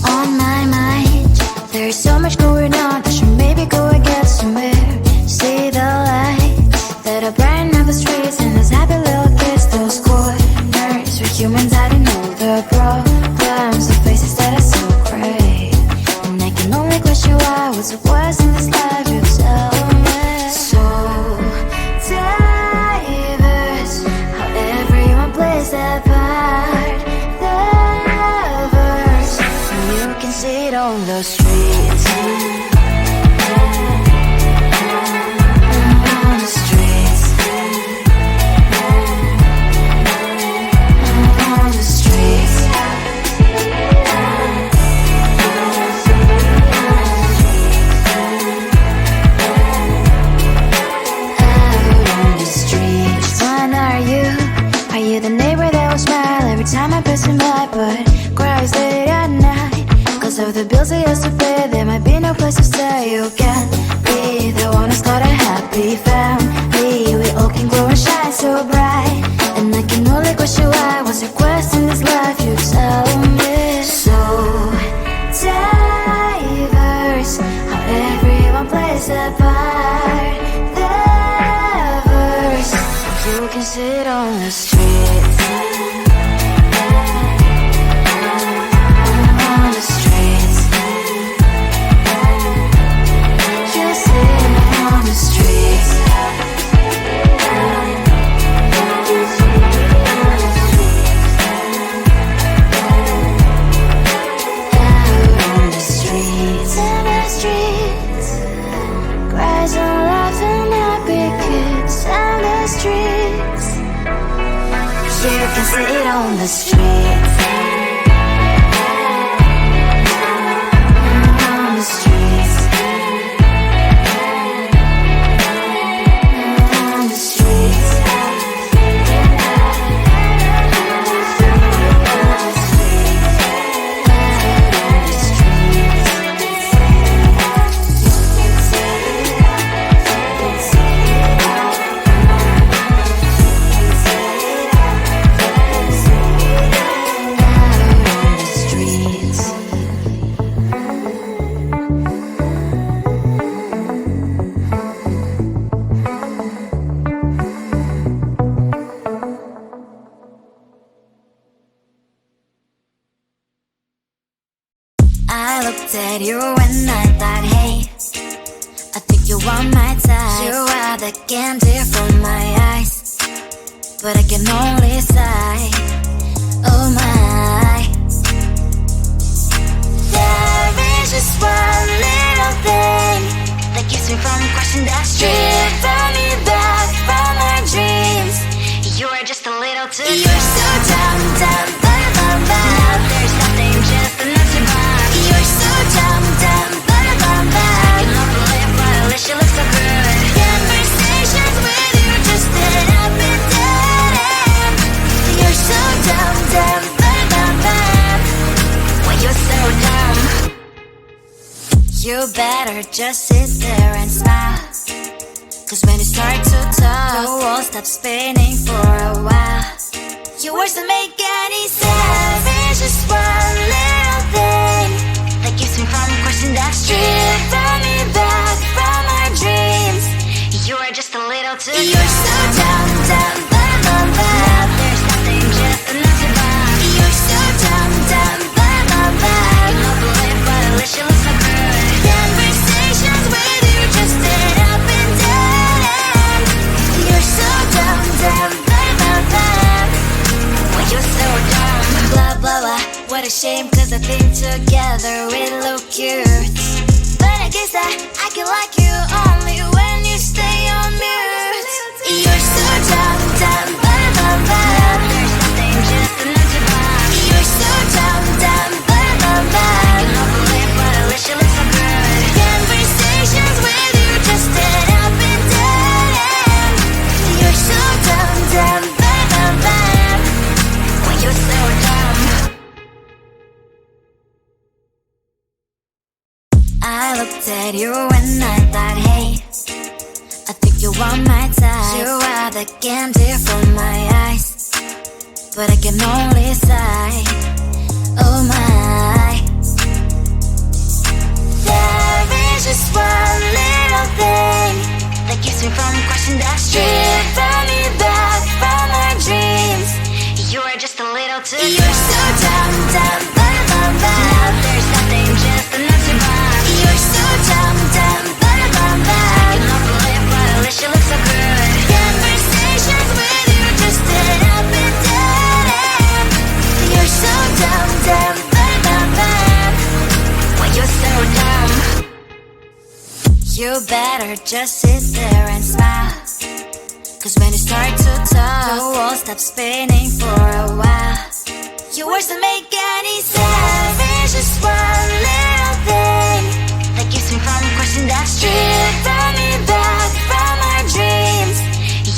On my mind, there's so much going on. I should maybe go and get somewhere. See the lights that are brighten up the streets, and those happy little kids, those corners where humans hiding all the problems, the faces that are so gray. And I can only question why, what's the worst in this life, you tell me. So diverse, how everyone plays their part. Their verse, and you can see it on the streets. On the streets. On the streets. Out on the streets. When are you? Are you the neighbor that will smile every time I pass him by, but cries late at night? Cause of the bills he has to pay, there might be no place to stay. You can be the one who's got a happy family. We all can glow and shine so bright, and I can only question why, what's your quest in this life, you tell me. So diverse, how everyone plays their part. Their verse, you can see it on the streets. On the streets. You see it on the streets. Out on the streets. In the streets. Cries and laughing happy kids. In the streets. You can see it on the streets. On the streets. On the streets. I looked at you and I thought, hey, I think you are my type. You are the candy from my eyes, but I can only sigh, oh my. There is just one little thing that keeps me from crossing that street. Drive me back from my dreams. You are just a little too close. You're so dumb, dumb, dumb, dumb, dumb. Now there's nothing, just enough to buy. You're so dumb, dumb, dumb, dumb, dumb. You love to live, but at least you look so good. Conversations with you just end up in dead end. You're so dumb, dumb, dumb, dumb, dumb. Why you're so dumb? You better just sit there and smile, cause when you start to talk, the world stops spinning for a while. Your words don't make any sense. There's just one little thing that keeps me from crossing that street. Drive me back from my dreams. You are just a little too close. You're so dumb, dumb, dumb, dumb, dumb. Now there's nothing, just enough to buy. You're so dumb, dumb, dumb, dumb, dumb. You love to live, but at least you look so good. Conversations with you just end up in dead end. You're so dumb, dumb, dumb, dumb, dumb. Why you're so dumb? Blah, blah, blah. What a shame, cause I think together we look cute. But I guess I said you and I thought, hey, I think you want my type. You are the candy from my eyes, but I can only sigh, oh my. There is just one little thing that keeps me from crossing that street, bring me back from my dreams. You are just a little too good. You're so dumb, dumb, bum, bum, bum. Now there's nothing, just an empty bomb. You're so dumb, dumb, bum, bum, bum. I cannot believe, but at least you look so good. Conversations with you just end up in dead end. You're so dumb, dumb, bum, bum, bum. Why you're so dumb? You better just sit there and smile, 'cause when you start to talk, the world stops spinning for a while. Your words don't make any sense. There's just one little thing that keeps me from crossing that street, bring me back from my dreams.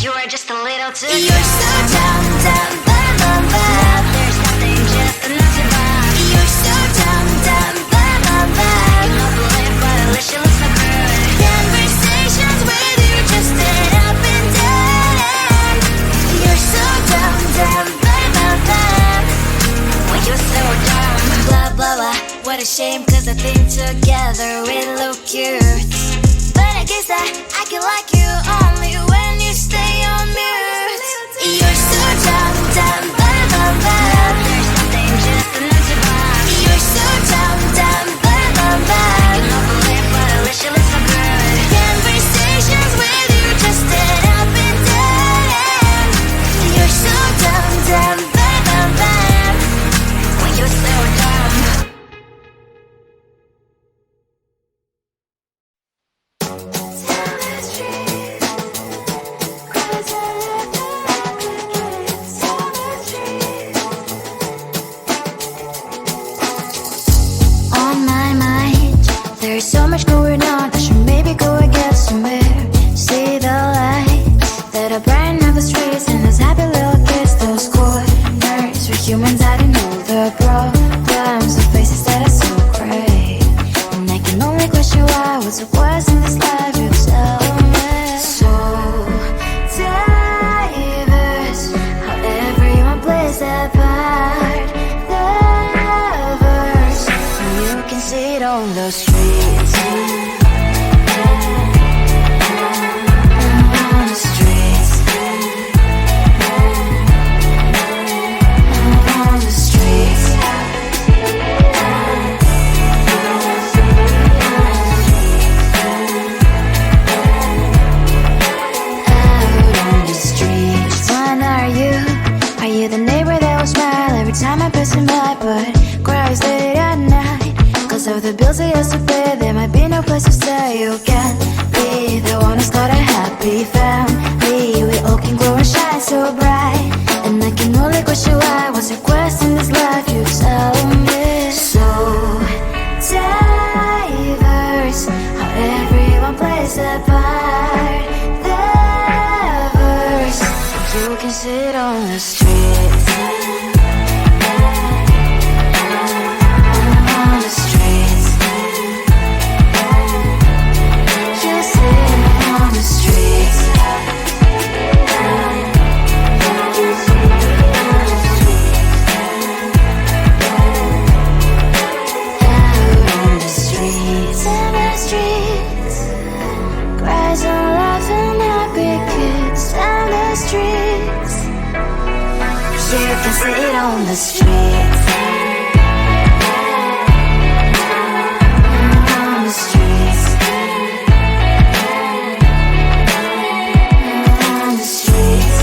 You are just a little too good. You're so dumb, dumb, bum, bum, bum. There's nothing, just an empty bomb. You're so dumb, dumb, bum, bum, bum. I cannot believe, but at least you look so good. Conversations with you just end up in dead end. You're so dumb, dumb, bum, bum, bum. Why you're so dumb? Blah, blah, blah. What a shame, 'cause I think together we look cute. But I guess that I can like you only when you stay on mute. You're so dumb, dumb, bum, bum, bum. There's nothing, just an empty bomb. You're so dumb, dumb, bum, bum, bum. I cannot believe, but at least you look so good. Conversations with you just end up in dead end. You're so dumb, dumb, bum, bum, bum. Why you're so dumb? On my mind, there's so much going on. I should maybe go and get somewhere. See the lights that are brighten up the streets, and those happy little kids, those corners where humans hiding all the problems, the faces that are so great. And I can only question why, what's the worst in this life, you tell me. So diverse, how everyone plays their part. Lovers, you can see it on the streets. On the streets. On the streets. Out on the streets. One, are you? Are you the neighbor that will smile every time I pass him by, but cries late at night? 'Cause of the bills I used to pay, there might be no place to stay. You can be the one who's got a happy family. We all can glow and shine so bright. And I can only question why, what's your quest in this life, you tell me. So diverse, how everyone plays their part. Lovers, you can sit on the streets. On the streets. You sit on the streets. Out on the streets. In the streets. Cries and laughing, happy kids. On the streets. You can sit on the streets. On the streets. On the streets.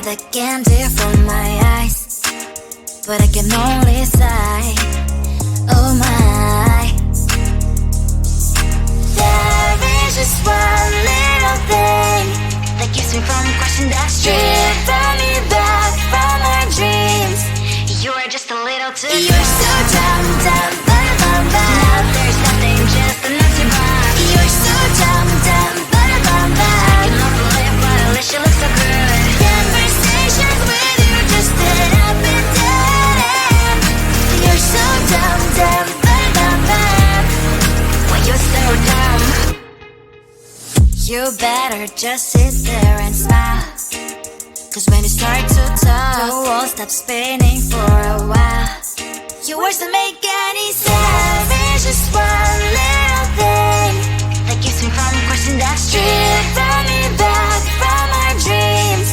the candy from my eyes, but I can only sigh. Oh my. There is just one little thing that keeps me from crossing that street, turn me back from my dreams. You're just a little too close. You're so dumb, dumb, bum, bum, bum. There's nothing just enough to buy. You're so dumb, dumb, bum, bum, bum. I cannot believe but at least you look so good. Conversations with you just end up in dead end. You're so dumb, dumb, bum, bum, bum. Well, you're so dumb. You better just sit there and smile, 'cause when you start to talk, the world stops spinning for a while. Your words don't make any sense. There's just one little thing that keeps me from crossing that street, turn me back from our dreams.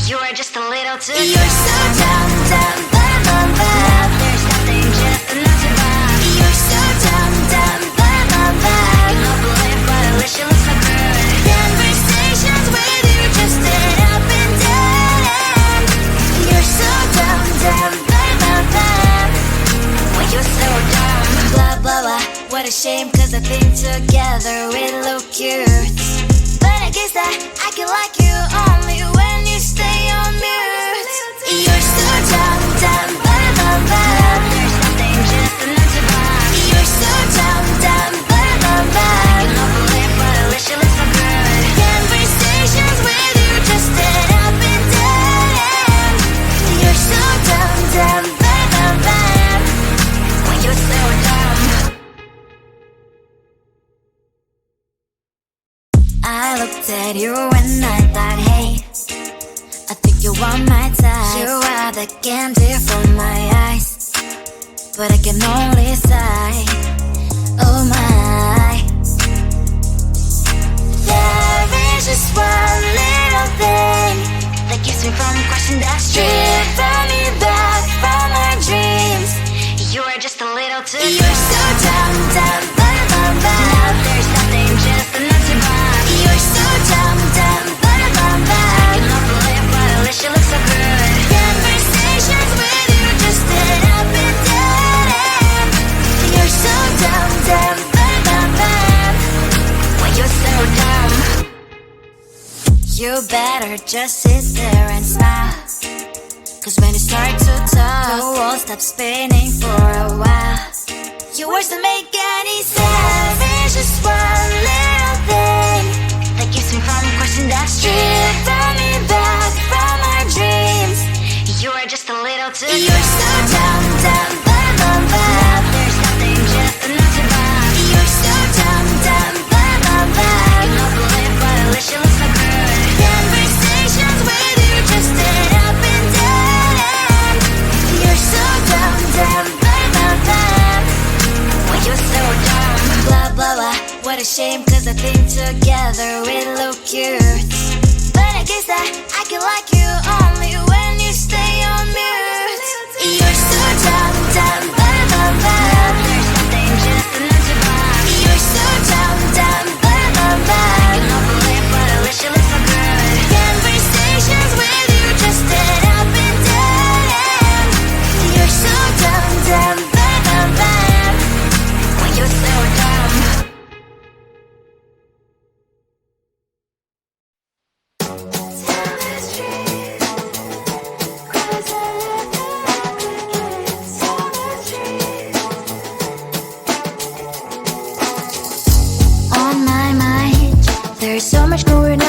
You're just a little too close. You're so dumb, dumb, bum, bum, bum. There's nothing just enough to buy. You're so dumb, dumb, bum, bum, bum. I cannot believe but at least you look so good. Conversations with you just end up in dead end. You're so dumb, dumb, bum, bum, bum. Well, you're so dumb. Blah, blah, blah. What a shame, 'cause I think together we look cute. But I guess that I can like you only when you stay on mute. You're so dumb, dumb, bum, bum, bum. There's nothing just enough to buy. You're so dumb, dumb, bum, bum, bum. I cannot believe but at least you look so good. Conversations with you just end up in dead end. You're so dumb, dumb, bum, bum, bum. Well, you're so dumb. I looked at you and I thought, hey, I think you want my type. You are the candy from my eyes, but I can only sigh. Oh my. There is just one little thing that keeps me from crossing that street, turn me back from our dreams. You're just a little too close. You're so dumb, dumb, bum, bum, bum. There's nothing just enough to buy. You're so dumb, dumb, bum, bum, bum. I cannot believe but at least you look so good. Conversations with you just end up in dead end. You're so dumb, dumb, bum, bum, bum. Well, you're so dumb. You better just sit there and smile, 'cause when you start to talk, the world stops spinning for a while. Your words don't make any sense. There's just one little thing that keeps me from crossing that street, turn me back from our dreams. You're just a little too close. You're so dumb, dumb, bum, bum, bum. There's nothing just enough to buy. You're so dumb, dumb, bum, bum, bum. I cannot believe but at least you look so good. Conversations with you just end up in dead end. You're so dumb, dumb, bum, bum, bum. Well, you're so dumb. Blah, blah, blah. What a shame, 'cause I think together we look cute. But I guess that I can like you only when you stay on mute. You're so dumb, dumb, bum, bum, bum. There's nothing just enough to buy. You're so dumb, dumb, bum, bum, bum. I cannot believe but at least you look so good. Conversations with you just end up in dead end. You're so dumb, dumb, bum, bum, bum. Well, you're so dumb. On my mind, there's so much going